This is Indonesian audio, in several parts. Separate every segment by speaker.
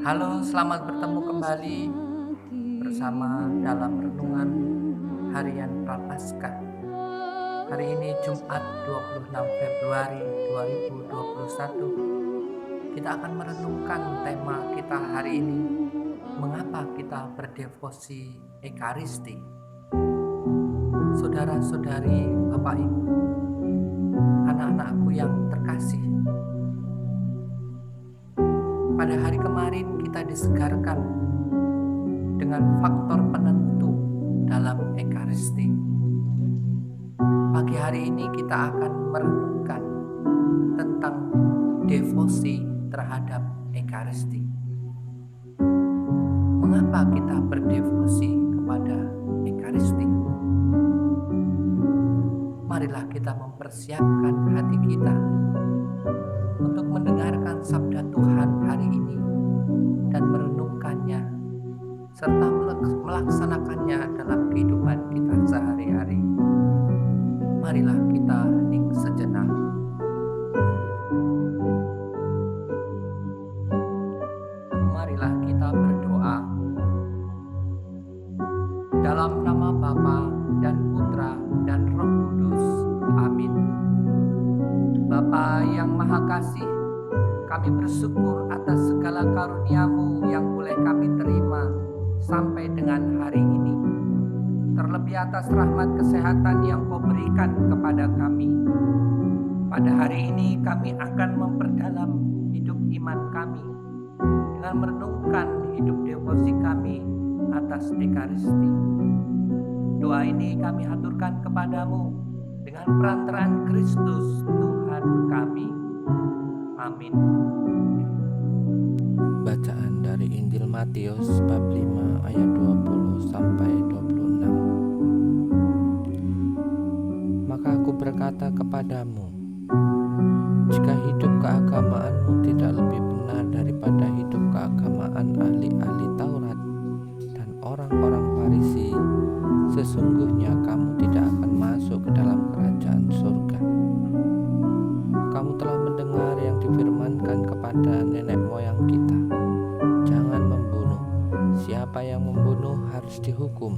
Speaker 1: Halo, selamat bertemu kembali bersama dalam renungan harian Prapaskah. Hari ini Jumat 26 Februari 2021. Kita akan merenungkan tema kita hari ini, mengapa kita berdevosi Ekaristi. Saudara-saudari, Bapak Ibu, anak-anakku yang terkasih, pada hari kemarin kita disegarkan dengan faktor penentu dalam Ekaristi. Pagi hari ini kita akan merenungkan tentang devosi terhadap Ekaristi. Mengapa kita berdevosi kepada Ekaristi? Marilah kita mempersiapkan hati kita untuk mendengarkan sabda Tuhan hari ini dan merenungkannya serta melaksanakannya dalam kehidupan kita sehari-hari. Marilah kita hening sejenak. Marilah kita berdoa. Dalam nama Bapa dan Putra dan Roh Kudus. Amin. Bapa yang Maha Kasih, kami bersyukur atas segala karunia-Mu yang boleh kami terima sampai dengan hari ini. Terlebih atas rahmat kesehatan yang Kau berikan kepada kami. Pada hari ini kami akan memperdalam hidup iman kami dengan merenungkan hidup devosi kami atas Ekaristi. Doa ini kami haturkan kepadamu dengan perantaraan Kristus Tuhan kami. Amin.
Speaker 2: Bacaan dari Injil Matius bab 5 ayat 20 sampai 26. Maka aku berkata kepadamu, jika hidup keagamaanmu tidak lebih benar daripada hidup keagamaan ahli-ahli Taurat dan orang-orang Farisi, sesungguhnya kamu tidak akan masuk ke dalam kerajaan surga. Kamu telah mendengar yang difirmankan kepada nenek moyang kita, jangan membunuh. Siapa yang membunuh harus dihukum.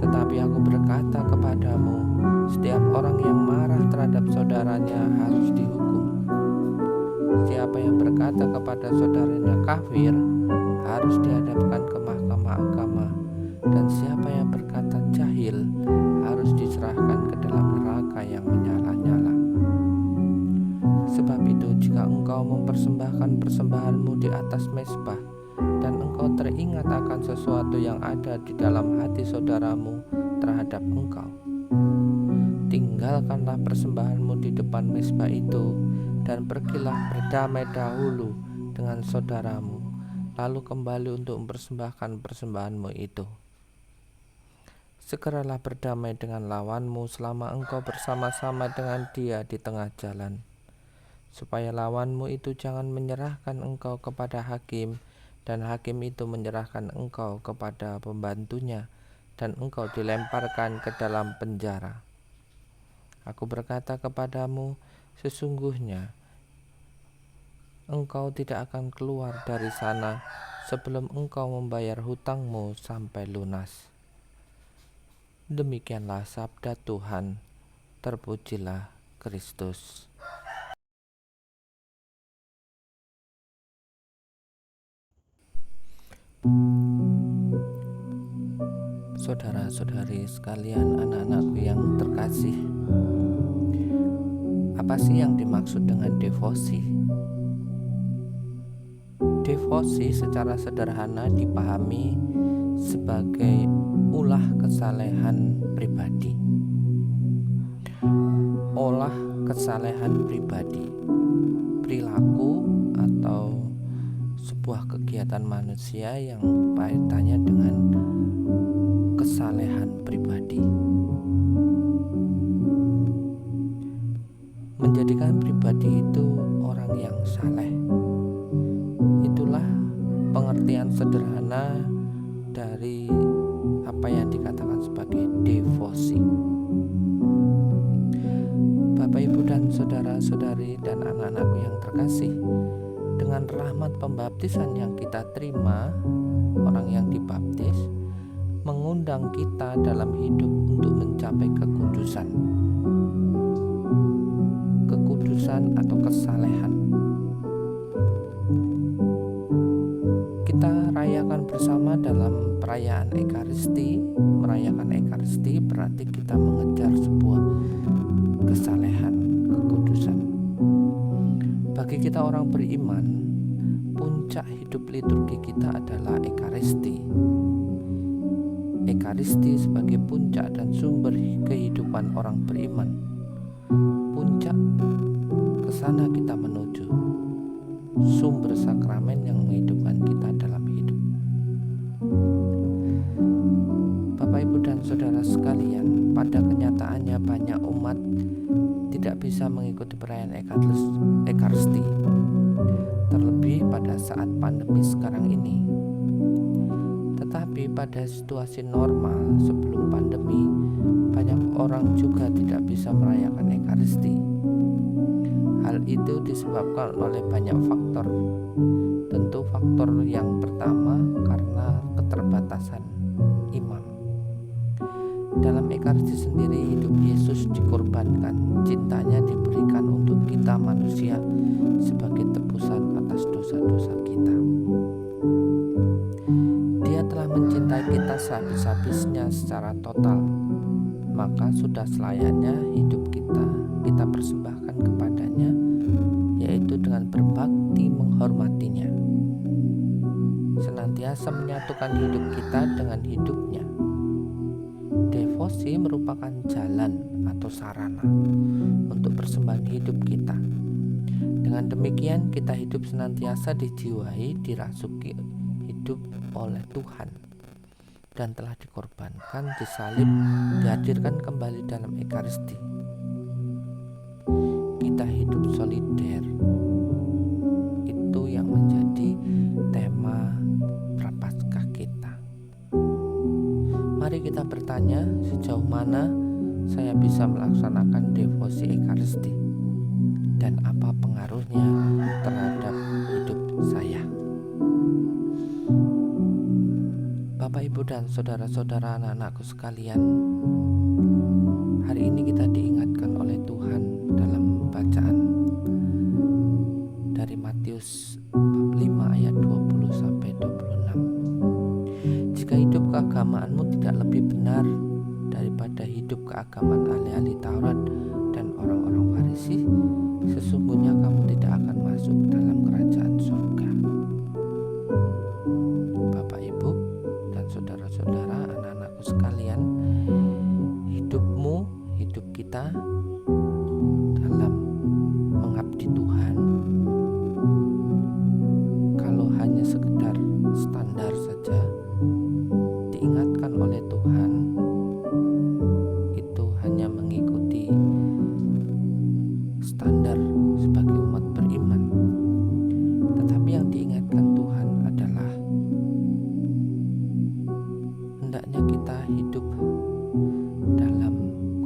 Speaker 2: Tetapi aku berkata kepadamu, setiap orang yang marah terhadap saudaranya harus dihukum. Siapa yang berkata kepada saudaranya kafir harus dihadapkan ke mahkamah agama, dan siapa yang berkata jahil harus diserahkan ke dalam neraka yang menyala-nyala. Sebab itu, jika engkau mempersembahkan persembahanmu di atas mezbah, dan engkau teringat akan sesuatu yang ada di dalam hati saudaramu terhadap engkau, tinggalkanlah persembahanmu di depan mezbah itu, dan pergilah berdamai dahulu dengan saudaramu, lalu kembali untuk mempersembahkan persembahanmu itu. Segeralah berdamai dengan lawanmu selama engkau bersama-sama dengan dia di tengah jalan, supaya lawanmu itu jangan menyerahkan engkau kepada hakim, dan hakim itu menyerahkan engkau kepada pembantunya, dan engkau dilemparkan ke dalam penjara. Aku berkata kepadamu, sesungguhnya engkau tidak akan keluar dari sana sebelum engkau membayar hutangmu sampai lunas. Demikianlah sabda Tuhan. Terpujilah Kristus. Saudara-saudari sekalian, anak-anakku yang terkasih, apa sih yang dimaksud dengan devosi? Devosi secara sederhana dipahami sebagai ulah kesalehan pribadi. Olah kesalehan pribadi, perilaku atau sebuah kegiatan manusia yang kaitannya dengan kesalehan pribadi. Menjadikan pribadi itu orang yang saleh. Itulah pengertian sederhana dari apa yang dikatakan sebagai devosi. Bapak, Ibu, dan saudara-saudari dan anak-anakku yang terkasih, dengan rahmat pembaptisan yang kita terima, orang yang dibaptis mengundang kita dalam hidup untuk mencapai kekudusan atau kesalehan. Kita rayakan bersama dalam perayaan Ekaristi. Merayakan Ekaristi berarti kita mengejar sebuah kesalehan, kekudusan. Bagi kita orang beriman, puncak hidup liturgi kita adalah Ekaristi. Ekaristi sebagai puncak dan sumber kehidupan orang beriman. Puncak, ke sana kita menuju. Sumber sakramen yang menghidupkan kita dalam hidup. Bapak, Ibu, dan Saudara sekalian, pada kenyataannya banyak umat tidak bisa mengikuti perayaan Ekaristi, terlebih pada saat pandemi sekarang ini. Tetapi pada situasi normal sebelum pandemi, banyak orang juga tidak bisa merayakan Ekaristi. Hal itu disebabkan oleh banyak faktor. Tentu faktor yang pertama karena keterbatasan imam. Dalam Ekaristi sendiri hidup Yesus dikorbankan, cintanya diberikan untuk kita manusia sebagai tebusan atas dosa-dosa kita. Dia telah mencintai kita sehabis-habisnya secara total, maka sudah selayaknya hidup kita persembahkan kepadanya, yaitu dengan berbakti menghormatinya, senantiasa menyatukan hidup kita dengan hidupnya. Devosi merupakan jalan atau sarana untuk persembahan hidup kita. Dengan demikian kita hidup senantiasa dijiwai, dirasuki hidup oleh Tuhan, dan telah dikorbankan, disalib, dihadirkan kembali dalam Ekaristi. Kita hidup solider, itu yang menjadi tema Prapaskah kita. Mari kita bertanya, sejauh mana saya bisa melaksanakan devosi Ekaristi dan apa pengaruhnya terhadap hidup saya. Bapak, Ibu, dan saudara-saudara, anak-anakku sekalian, hari ini kita diingatkan oleh Tuhan dalam bacaan dari Matius 5 ayat 20-26. Jika hidup keagamaanmu tidak lebih benar daripada hidup keagamaan ahli-ahli Taurat dan orang-orang Farisi, sesungguhnya kamu tidak akan masuk dalam kerajaan surga. Bapak, Ibu, dan saudara-saudara, anak-anakku sekalian, hidup kita dalam mengabdi Tuhan, kalau hanya sekedar standar saja, diingatkan oleh Tuhan, itu hanya mengikuti standar sebagai umat beriman. Tetapi yang diingatkan Tuhan adalah hendaknya kita hidup dalam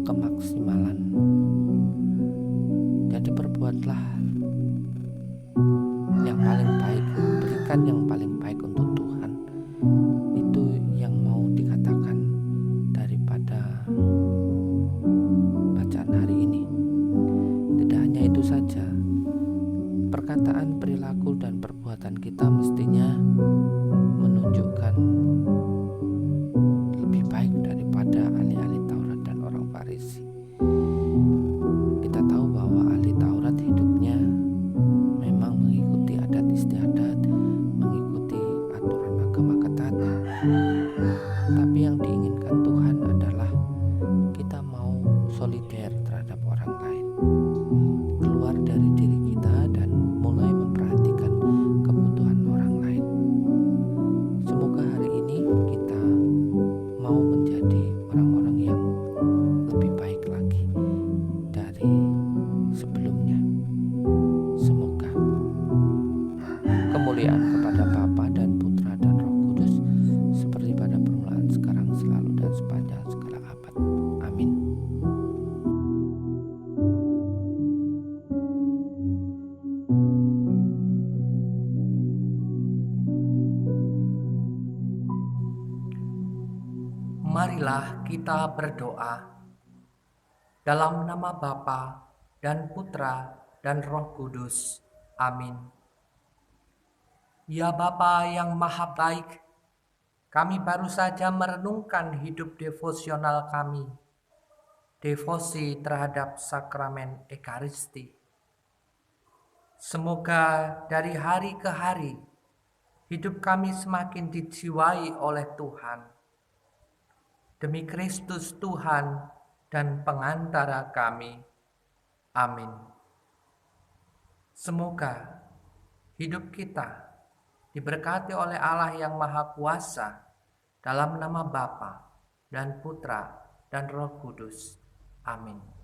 Speaker 2: kemaksimalan. Jadi perbuatlah yang paling baik, berikan yang paling baik untuk Tuhan. Itu yang mau dikatakan daripada bacaan hari ini. Tidak hanya itu saja, perkataan, perilaku, dan perbuatan kita mestinya menunjukkan lebih baik daripada ahli-ahli Taurat dan orang Farisi. Kita tahu bahwa ahli Taurat hidupnya memang mengikuti adat istiadat, mengikuti aturan agama ketat. Tapi yang diinginkan Tuhan adalah kita mau solider terhadap orang lain, keluar dari diri kita dan mulai memperhatikan kebutuhan orang lain. Semoga hari ini kita mau menjadi orang-orang yang lebih baik lagi dari sebelumnya. Semoga kemuliaan kepada Bapa dan Putra dan Roh Kudus, seperti pada permulaan, sekarang, selalu, dan sepanjang segala abad. Amin.
Speaker 1: Marilah kita berdoa. Dalam nama Bapa dan Putra dan Roh Kudus. Amin. Ya Bapa yang Maha Baik, kami baru saja merenungkan hidup devosional kami, devosi terhadap sakramen Ekaristi. Semoga dari hari ke hari, hidup kami semakin dijiwai oleh Tuhan. Demi Kristus Tuhan dan pengantara kami. Amin. Semoga hidup kita diberkati oleh Allah yang Maha Kuasa dalam nama Bapa dan Putra dan Roh Kudus. Amin.